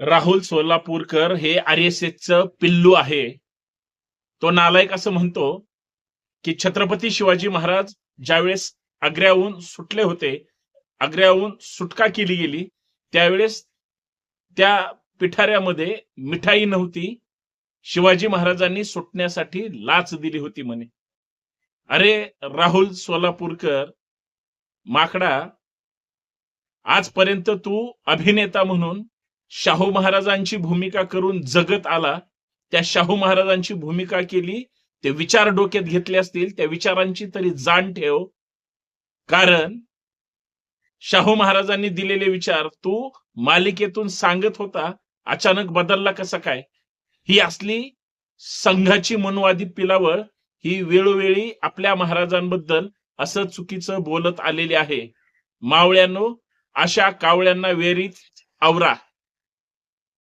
राहुल सोलापूरकर हे आरएसएसचं पिल्लू आहे. तो नालायक असं म्हणतो की छत्रपती शिवाजी महाराज ज्यावेळेस आग्र्याहून सुटले होते, आग्र्याहून सुटका केली गेली, त्यावेळेस त्या पिठाऱ्यामध्ये मिठाई नव्हती. शिवाजी महाराजांनी सुटण्यासाठी लाच दिली होती म्हणे. अरे राहुल सोलापूरकर माकडा, आजपर्यंत तू अभिनेता म्हणून शाहू महाराजांची भूमिका करून जगत आला. त्या शाहू महाराजांची भूमिका केली, ते विचार डोक्यात घेतले असतील, त्या विचारांची तरी जाण ठेव. कारण शाहू महाराजांनी दिलेले विचार तू मालिकेतून सांगत होता, अचानक बदलला कसा काय? ही असली संघाची मनवादी पिलावळ ही वेळोवेळी आपल्या महाराजांबद्दल असं चुकीचं बोलत आलेली आहे. मावळ्यांनो, अशा कावळ्यांना वेरीत आवरा.